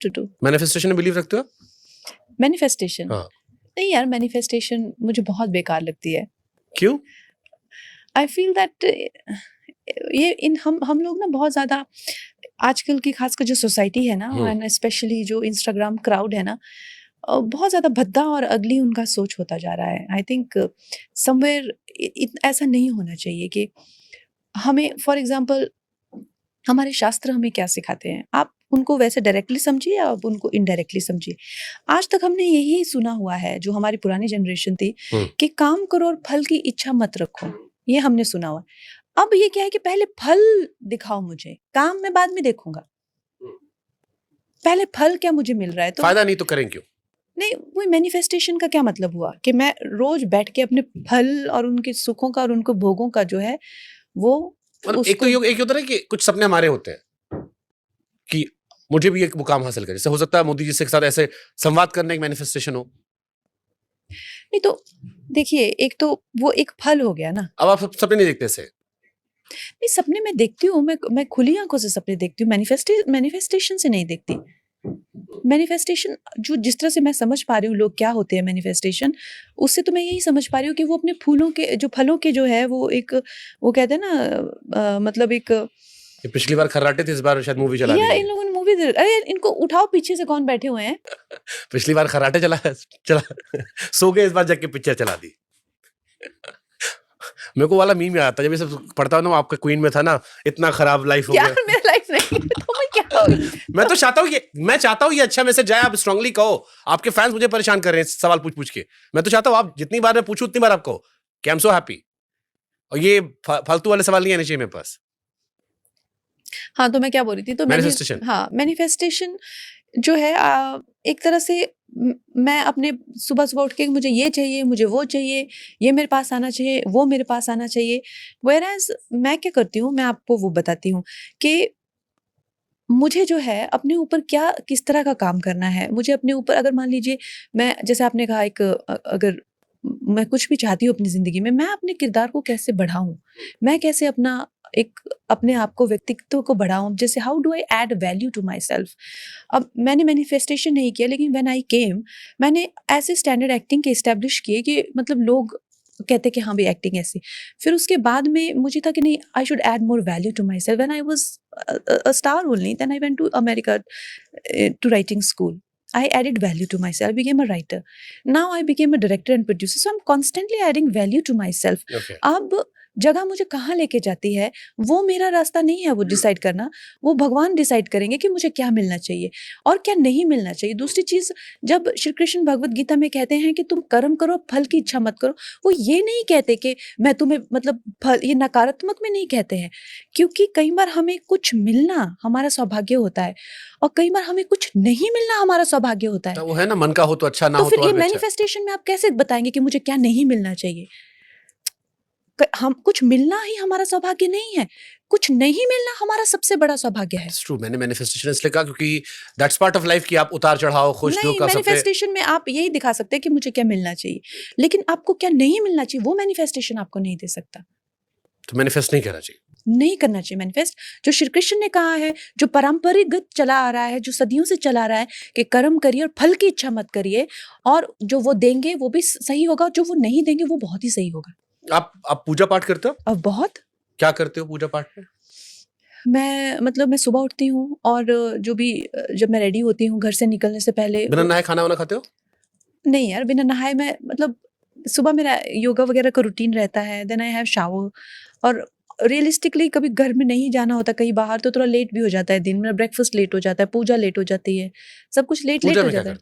to do. Manifestation में believe रखते हो? मैनिफेस्टेशन? हाँ। नहीं यार, मैनिफेस्टेशन मुझे बहुत बेकार लगती है. क्यों? आई फील दैट ये इन हम लोग ना बहुत ज़्यादा आजकल की खासकर जो सोसाइटी है ना, एंड स्पेशली जो इंस्टाग्राम क्राउड है ना, बहुत ज़्यादा भद्दा और अगली उनका सोच होता जा रहा है. आई थिंक समवेयर ऐसा नहीं होना चाहिए कि हमें, फॉर एग्जांपल, हमारे शास्त्र हमें क्या सिखाते हैं, आप उनको वैसे डायरेक्टली समझिए या आप उनको इनडायरेक्टली समझिए. आज तक हमने यही सुना हुआ है, जो हमारी पुरानी जनरेशन थी, कि काम करो और फल की इच्छा मत रखो. ये हमने सुना हुआ. अब ये क्या है कि पहले फल दिखाओ मुझे, काम मैं बाद में देखूंगा. पहले फल क्या मुझे मिल रहा है. तो फायदा नहीं तो करें क्यों? नहीं, वो मैनिफेस्टेशन का क्या मतलब हुआ कि मैं रोज बैठ के अपने फल और उनके सुखों का और उनको भोगों का जो है वो एक होता है कि कुछ सपने हमारे होते हैं कि मुझे भी एक मुकाम हासिल करे. जैसे हो सकता है मोदी जी के साथ ऐसे संवाद करने एक मैनिफेस्टेशन हो. नहीं तो देखिए, एक तो वो एक फल हो गया ना. अब आप सपने नहीं देखते ऐसे? नहीं, सपने मैं देखती हूँ, मैं खुली आंखों से सपने देखती हूँ, मैनिफेस्टेशन से नहीं देखती. मैनिफेस्टेशन जो जिस तरह से मैं समझ पा रही हूँ लोग क्या होते हैं मैनिफेस्टेशन, उससे तो मैं यही समझ पा रही हूँ कि वो अपने फूलों के जो फलों के जो है वो एक, वो कहते हैं ना, मतलब एक, पिछली बार खर्राटे थे, इस बार शायद मूवी चला दी या है. इन लोगों ने मूवी, अरे इनको उठाओ, पीछे से कौन बैठे हुए हैं. पिछली बार खर्राटे चला सो गए, इस बार जाके पिक्चर चला दी. मेरे को वाला मीम याद आता है जब ये सब पढ़ता हूँ ना, आपका क्वीन में था ना, इतना खराब लाइफ हो गया. यार मेरा लाइफ नहीं तो मैं क्या होगी. मैं तो चाहता हूँ ये अच्छा मैसेज जाए. आप स्ट्रांगली कहो. आपके फैंस मुझे परेशान कर रहे हैं सवाल पूछ के. मैं तो चाहता हूँ आप जितनी बार मैं पूछूं उतनी बार आप कहो कि आई एम सो हैप्पी. और ये फालतू वाले सवाल नहीं आने चाहिए मेरे पास. हाँ, तो मैं क्या बोल रही थी, तो मैनिफेस्टेशन. हाँ, मैनिफेस्टेशन जो है एक तरह से मैं अपने सुबह सुबह उठ के मुझे ये चाहिए, मुझे वो चाहिए, ये मेरे पास आना चाहिए, वो मेरे पास आना चाहिए. व्हेयरएज मैं क्या करती हूँ, मैं आपको वो बताती हूँ कि मुझे जो है अपने ऊपर क्या किस तरह का काम करना है. मुझे अपने ऊपर, अगर मान लीजिए मैं, जैसे आपने कहा, एक अगर मैं कुछ भी चाहती हूँ अपनी ज़िंदगी में, मैं अपने किरदार को कैसे बढ़ाऊँ, मैं कैसे अपना एक अपने आप को, व्यक्तित्व को बढ़ाऊँ. जैसे how do I add value to myself. अब मैंने मैनिफेस्टेशन नहीं किया, लेकिन व्हेन आई केम, मैंने ऐसे स्टैंडर्ड एक्टिंग के इस्टेब्लिश किए कि मतलब लोग कहते कि हाँ भाई एक्टिंग ऐसी. फिर उसके बाद में मुझे था कि नहीं, I should add more value to myself. When I was a star only, then I went to America to writing school. I added value to myself. I became a writer. Now I became a director and producer. So I'm constantly adding value to myself. Okay. अब जगह मुझे कहाँ लेके जाती है वो मेरा रास्ता नहीं है वो डिसाइड करना. वो भगवान डिसाइड करेंगे कि मुझे क्या मिलना चाहिए और क्या नहीं मिलना चाहिए. दूसरी चीज, जब श्री कृष्ण भगवत गीता में कहते हैं कि तुम कर्म करो, फल की इच्छा मत करो, वो ये नहीं कहते कि मैं तुम्हें मतलब फल, ये नकारात्मक में नहीं कहते हैं. क्योंकि कई बार हमें कुछ मिलना हमारा सौभाग्य होता है और कई बार हमें कुछ नहीं मिलना हमारा सौभाग्य होता है. तो वो है ना, मन का हो तो अच्छा, ना तो हो फिर तो ये और भी अच्छा. मैनिफेस्टेशन में आप कैसे बताएंगे कि मुझे क्या नहीं मिलना चाहिए. हम कुछ मिलना ही हमारा सौभाग्य नहीं है, कुछ नहीं मिलना हमारा सबसे बड़ा सौभाग्य है. It's true. मैंने मैनिफेस्टेशन इसलिए कहा क्योंकि दैट्स पार्ट ऑफ लाइफ कि आप उतार चढ़ाव, खुश नहीं, दुख का सबसे. मैनिफेस्टेशन में आप यही दिखा सकते हैं कि मुझे क्या मिलना चाहिए, लेकिन आपको क्या नहीं मिलना चाहिए वो मैनिफेस्टेशन आपको नहीं दे सकता. तो मैनिफेस्ट नहीं करना चाहिए. नहीं करना चाहिए मैनिफेस्ट. जो श्री कृष्ण ने कहा है, जो पारंपरिक चला आ रहा है, जो सदियों से चला आ रहा है कि कर्म करिए और फल की इच्छा मत करिए, और जो वो देंगे वो भी सही होगा, जो वो नहीं देंगे वो बहुत ही सही होगा. आप पूजा पाठ करते हो? अब बहुत. क्या करते हो पूजा पाठ में? मैं सुबह उठती हूँ और जो भी, जब मैं रेडी होती हूँ घर से निकलने से पहले, बिना नहाए खाना वाना खाते हो? नहीं यार, बिना नहाए मैं, मतलब सुबह मेरा योगा वगैरह का रूटीन रहता है. Then I have shower. और रियलिस्टिकली कभी घर में नहीं जाना होता कहीं बाहर तो थोड़ा लेट भी हो जाता है. दिन में ब्रेकफास्ट लेट हो जाता है, पूजा लेट हो जाती है, सब कुछ लेट हो जाता है.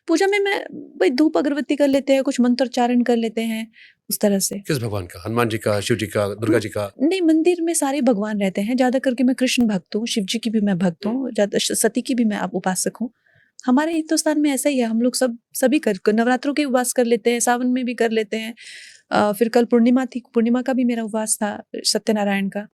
पूजा में मैं भाई धूप अगरबत्ती कर लेते हैं, कुछ मंत्रोच्चारण कर लेते हैं उस तरह से. किस भगवान का? हनुमान जी का, शिव जी का, दुर्गा जी का? नहीं, मंदिर में सारे भगवान रहते हैं. ज्यादा करके मैं कृष्ण भक्त हूँ, शिव जी की भी मैं भक्त हूँ, सती की भी मैं उपासक हूँ. हमारे हिंदुस्तान में ऐसा ही है, हम लोग सभी नवरात्रों के उपवास कर लेते हैं, सावन में भी कर लेते हैं. फिर कल पूर्णिमा थी, पूर्णिमा का भी मेरा उपवास था, सत्यनारायण का.